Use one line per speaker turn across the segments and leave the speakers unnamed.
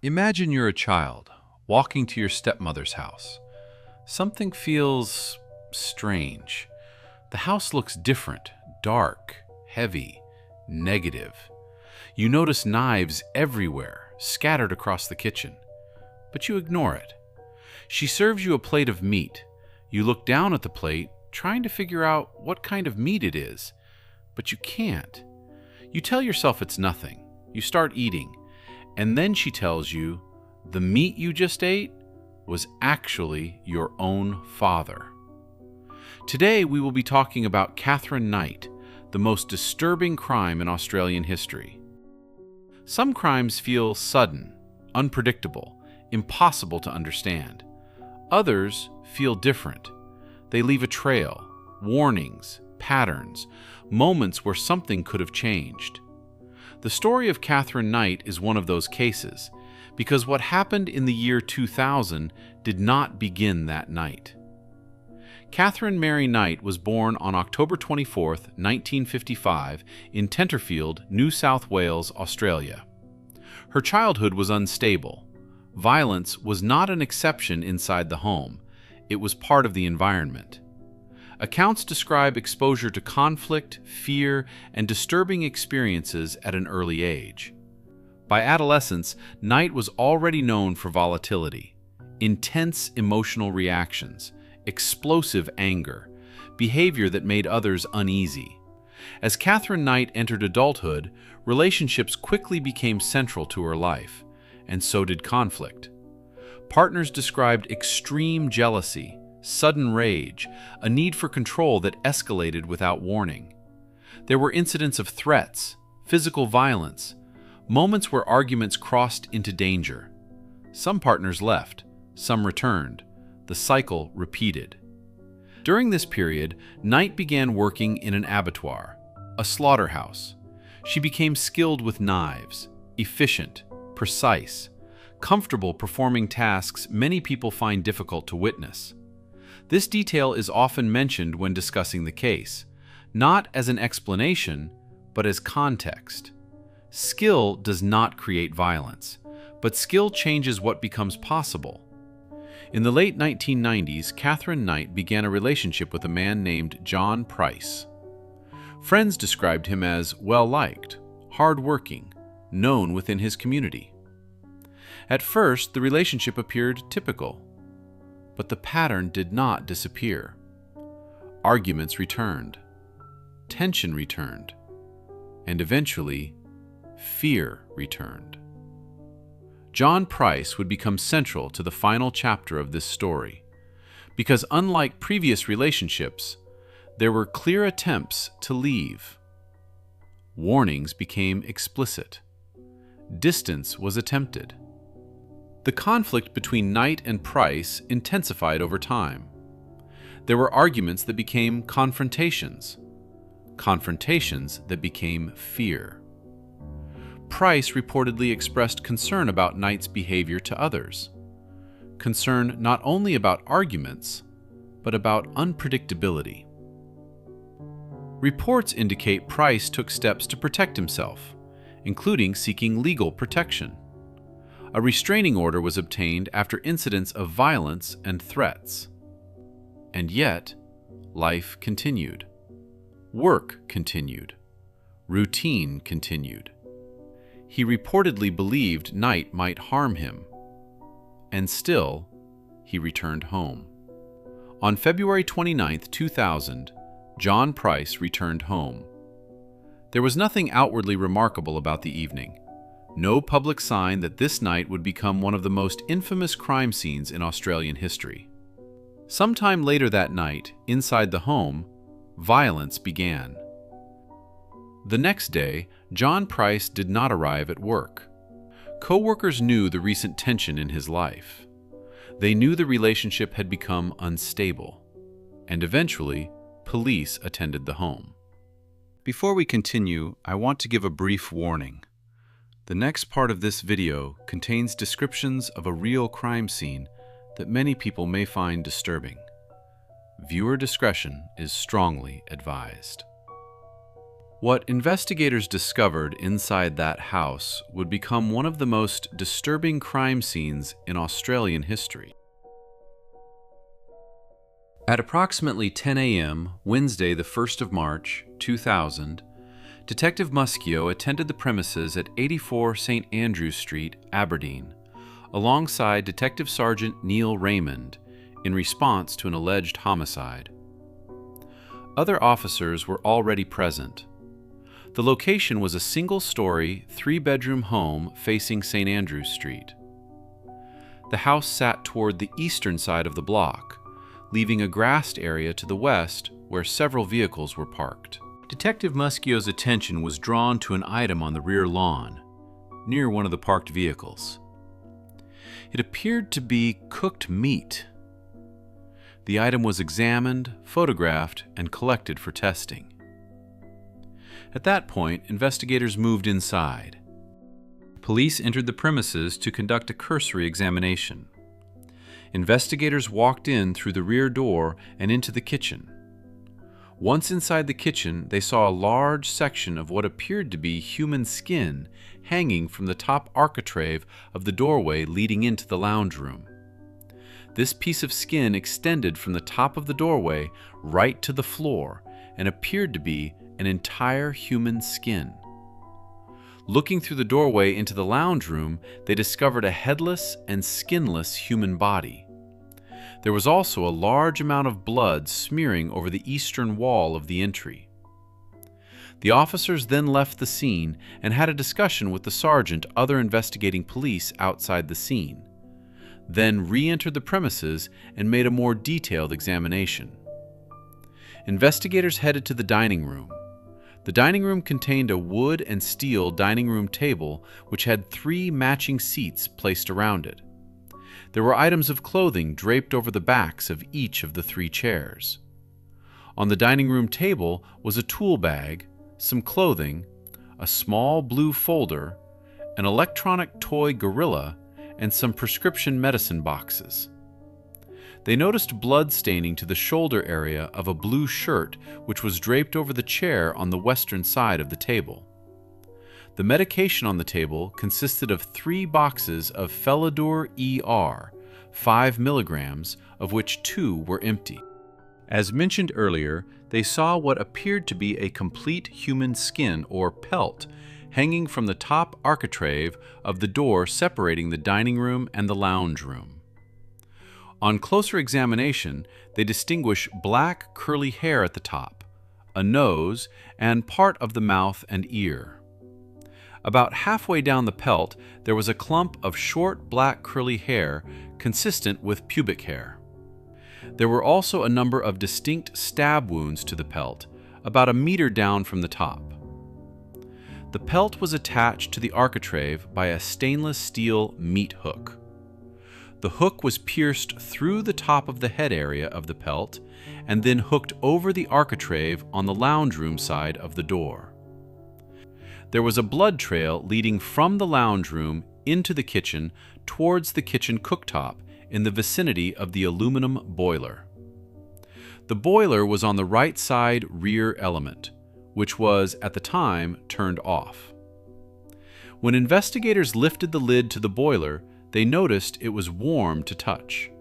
Imagine you're a child walking to your stepmother's house. Something feels strange. The house looks different, dark, heavy, negative. You notice knives everywhere, scattered across the kitchen, but you ignore it. She serves you a plate of meat. You look down at the plate, trying to figure out what kind of meat it is, but you can't. You tell yourself it's nothing. You start eating, and then she tells you the meat you just ate was actually your own father. Today we will be talking about Katherine Knight, the most disturbing crime in Australian history. Some crimes feel sudden, unpredictable, impossible to understand. Others feel different. They leave a trail, warnings, patterns, moments where something could have changed. The story of Katherine Knight is one of those cases, because what happened in the year 2000 did not begin that night. Katherine Mary Knight was born on October 24, 1955, in Tenterfield, New South Wales, Australia. Her childhood was unstable. Violence was not an exception inside the home. It was part of the environment. Accounts describe exposure to conflict, fear, and disturbing experiences at an early age. By adolescence, Knight was already known for volatility, intense emotional reactions, explosive anger, behavior that made others uneasy. As Katherine Knight entered adulthood, relationships quickly became central to her life, and so did conflict. Partners described extreme jealousy, sudden rage, a need for control that escalated without warning. There were incidents of threats, physical violence, moments where arguments crossed into danger. Some partners left, some returned. The cycle repeated. During this period, Knight began working in an abattoir, a slaughterhouse. She became skilled with knives, efficient, precise, comfortable performing tasks many people find difficult to witness. This detail is often mentioned when discussing the case, not as an explanation, but as context. Skill does not create violence, but skill changes what becomes possible. In the late 1990s, Katherine Knight began a relationship with a man named John Price. Friends described him as well-liked, hard-working, known within his community. At first, the relationship appeared typical, but the pattern did not disappear. Arguments returned, tension returned, and eventually, fear returned. John Price would become central to the final chapter of this story, because unlike previous relationships, there were clear attempts to leave. Warnings became explicit. Distance was attempted. The conflict between Knight and Price intensified over time. There were arguments that became confrontations, confrontations that became fear. Price reportedly expressed concern about Knight's behavior to others. Concern not only about arguments, but about unpredictability. Reports indicate Price took steps to protect himself, including seeking legal protection. A restraining order was obtained after incidents of violence and threats. And yet, life continued. Work continued. Routine continued. He reportedly believed Knight might harm him. And still, he returned home. On February 29, 2000, John Price returned home. There was nothing outwardly remarkable about the evening. No public sign that this night would become one of the most infamous crime scenes in Australian history. Sometime later that night, inside the home, violence began. The next day, John Price did not arrive at work. Co-workers knew the recent tension in his life. They knew the relationship had become unstable, and eventually, police attended the home. Before we continue, I want to give a brief warning. The next part of this video contains descriptions of a real crime scene that many people may find disturbing. Viewer discretion is strongly advised. What investigators discovered inside that house would become one of the most disturbing crime scenes in Australian history. At approximately 10 a.m., Wednesday, the 1st of March, 2000, Detective Muschio attended the premises at 84 St. Andrew Street, Aberdeen, alongside Detective Sergeant Neil Raymond, in response to an alleged homicide. Other officers were already present. The location was a single-story, three-bedroom home facing St. Andrew Street. The house sat toward the eastern side of the block, leaving a grassed area to the west where several vehicles were parked. Detective Muschio's attention was drawn to an item on the rear lawn, near one of the parked vehicles. It appeared to be cooked meat. The item was examined, photographed, and collected for testing. At that point, investigators moved inside. Police entered the premises to conduct a cursory examination. Investigators walked in through the rear door and into the kitchen. Once inside the kitchen, they saw a large section of what appeared to be human skin hanging from the top architrave of the doorway leading into the lounge room. This piece of skin extended from the top of the doorway right to the floor and appeared to be an entire human skin. Looking through the doorway into the lounge room, they discovered a headless and skinless human body. There was also a large amount of blood smearing over the eastern wall of the entry. The officers then left the scene and had a discussion with the sergeant, other investigating police outside the scene, then re-entered the premises and made a more detailed examination. Investigators headed to the dining room. The dining room contained a wood and steel dining room table which had 3 matching seats placed around it. There were items of clothing draped over the backs of each of the 3 chairs. On the dining room table was a tool bag, some clothing, a small blue folder, an electronic toy gorilla, and some prescription medicine boxes. They noticed blood staining to the shoulder area of a blue shirt which was draped over the chair on the western side of the table. The medication on the table consisted of 3 boxes of Felidor ER, 5 milligrams, of which 2 were empty. As mentioned earlier, they saw what appeared to be a complete human skin or pelt hanging from the top architrave of the door separating the dining room and the lounge room. On closer examination, they distinguish black curly hair at the top, a nose, and part of the mouth and ear. About halfway down the pelt, there was a clump of short black curly hair consistent with pubic hair. There were also a number of distinct stab wounds to the pelt, about 1 meter down from the top. The pelt was attached to the architrave by a stainless steel meat hook. The hook was pierced through the top of the head area of the pelt and then hooked over the architrave on the lounge room side of the door. There was a blood trail leading from the lounge room into the kitchen towards the kitchen cooktop in the vicinity of the aluminum boiler. The boiler was on the right side rear element, which was, at the time, turned off. When investigators lifted the lid to the boiler, they noticed it was warm to touch.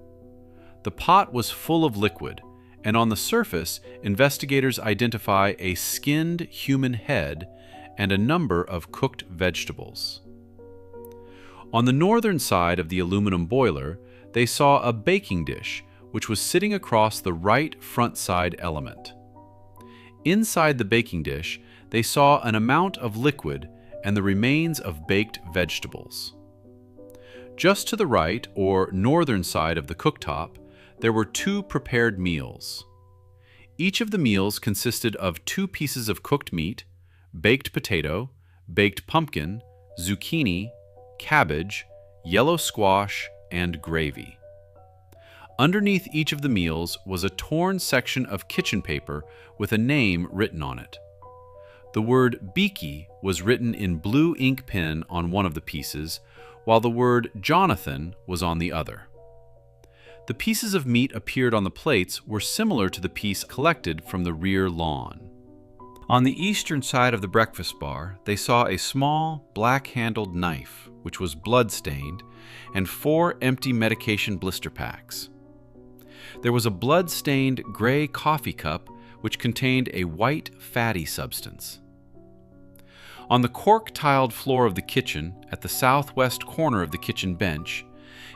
The pot was full of liquid, and on the surface, investigators identify a skinned human head and a number of cooked vegetables. On the northern side of the aluminum boiler, they saw a baking dish, which was sitting across the right front side element. Inside the baking dish, they saw an amount of liquid and the remains of baked vegetables. Just to the right, or northern side of the cooktop, there were 2 prepared meals. Each of the meals consisted of 2 pieces of cooked meat, baked potato, baked pumpkin, zucchini, cabbage, yellow squash, and gravy. Underneath each of the meals was a torn section of kitchen paper with a name written on it. The word Beaky was written in blue ink pen on one of the pieces, while the word Jonathan was on the other. The pieces of meat appeared on the plates were similar to the piece collected from the rear lawn. On the eastern side of the breakfast bar, they saw a small, black-handled knife, which was blood-stained, and 4 empty medication blister packs. There was a blood-stained gray coffee cup, which contained a white, fatty substance. On the cork-tiled floor of the kitchen, at the southwest corner of the kitchen bench,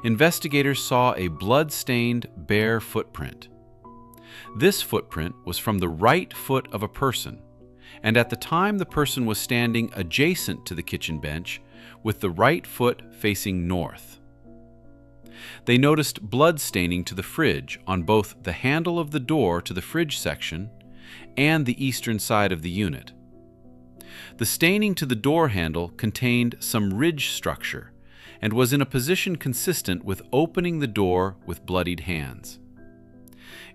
investigators saw a blood-stained, bare footprint. This footprint was from the right foot of a person, and at the time the person was standing adjacent to the kitchen bench with the right foot facing north. They noticed blood staining to the fridge on both the handle of the door to the fridge section and the eastern side of the unit. The staining to the door handle contained some ridge structure and was in a position consistent with opening the door with bloodied hands.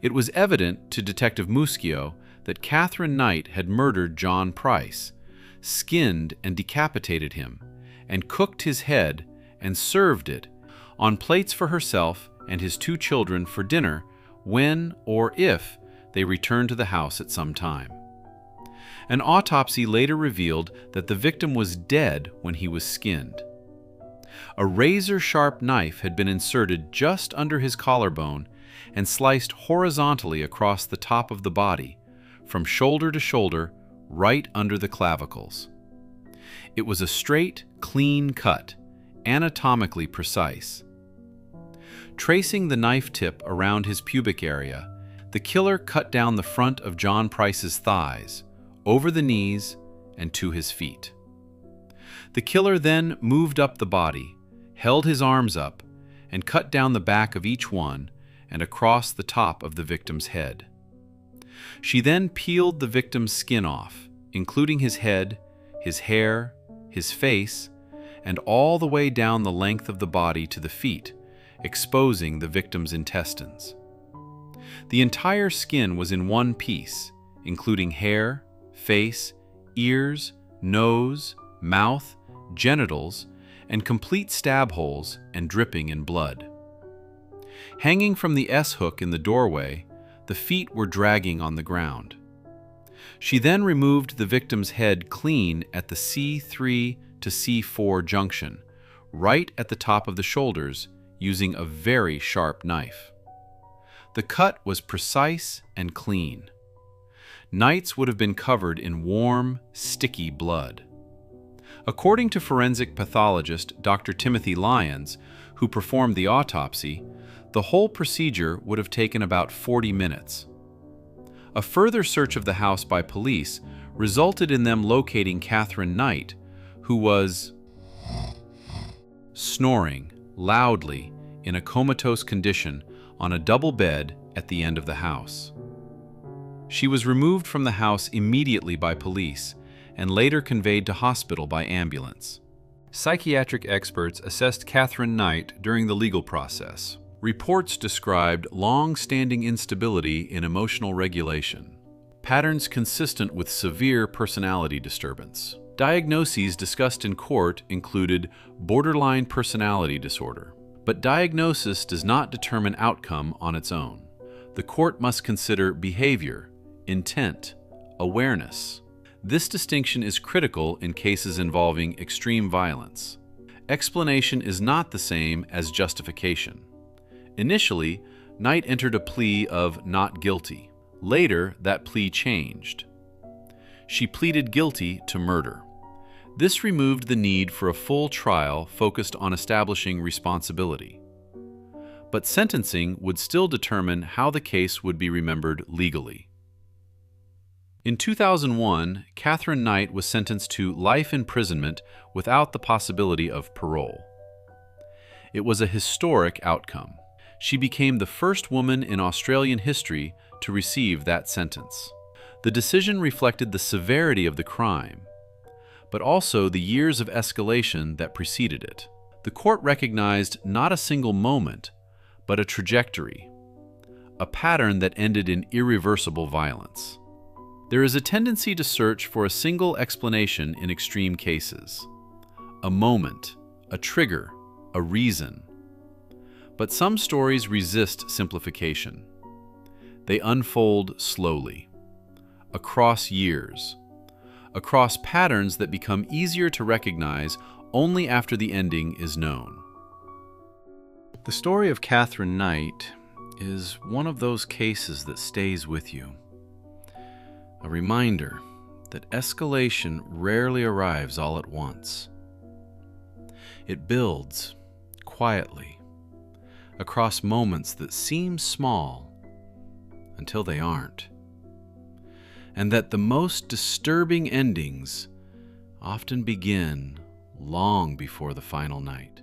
It was evident to Detective Muschio that Katherine Knight had murdered John Price, skinned and decapitated him, and cooked his head and served it on plates for herself and his 2 children for dinner when or if they returned to the house at some time. An autopsy later revealed that the victim was dead when he was skinned. A razor-sharp knife had been inserted just under his collarbone and sliced horizontally across the top of the body, from shoulder to shoulder, right under the clavicles. It was a straight, clean cut, anatomically precise. Tracing the knife tip around his pubic area, the killer cut down the front of John Price's thighs, over the knees, and to his feet. The killer then moved up the body, held his arms up, and cut down the back of each one and across the top of the victim's head. She then peeled the victim's skin off, including his head, his hair, his face, and all the way down the length of the body to the feet, exposing the victim's intestines. The entire skin was in one piece, including hair, face, ears, nose, mouth, genitals, and complete stab holes and dripping in blood. Hanging from the S-hook in the doorway, the feet were dragging on the ground. She then removed the victim's head clean at the C3 to C4 junction, right at the top of the shoulders, using a very sharp knife. The cut was precise and clean. Knight's would have been covered in warm, sticky blood. According to forensic pathologist Dr. Timothy Lyons, who performed the autopsy, the whole procedure would have taken about 40 minutes. A further search of the house by police resulted in them locating Katherine Knight, who was snoring loudly in a comatose condition on a double bed at the end of the house. She was removed from the house immediately by police and later conveyed to hospital by ambulance. Psychiatric experts assessed Katherine Knight during the legal process. Reports described long-standing instability in emotional regulation, patterns consistent with severe personality disturbance. Diagnoses discussed in court included borderline personality disorder, but diagnosis does not determine outcome on its own. The court must consider behavior, intent, awareness. This distinction is critical in cases involving extreme violence. Explanation is not the same as justification. Initially, Knight entered a plea of not guilty. Later, that plea changed. She pleaded guilty to murder. This removed the need for a full trial focused on establishing responsibility. But sentencing would still determine how the case would be remembered legally. In 2001, Katherine Knight was sentenced to life imprisonment without the possibility of parole. It was a historic outcome. She became the first woman in Australian history to receive that sentence. The decision reflected the severity of the crime, but also the years of escalation that preceded it. The court recognized not a single moment, but a trajectory, a pattern that ended in irreversible violence. There is a tendency to search for a single explanation in extreme cases. A moment, a trigger, a reason. But some stories resist simplification. They unfold slowly, across years, across patterns that become easier to recognize only after the ending is known. The story of Katherine Knight is one of those cases that stays with you. A reminder that escalation rarely arrives all at once. It builds quietly across moments that seem small until they aren't. And that the most disturbing endings often begin long before the final night.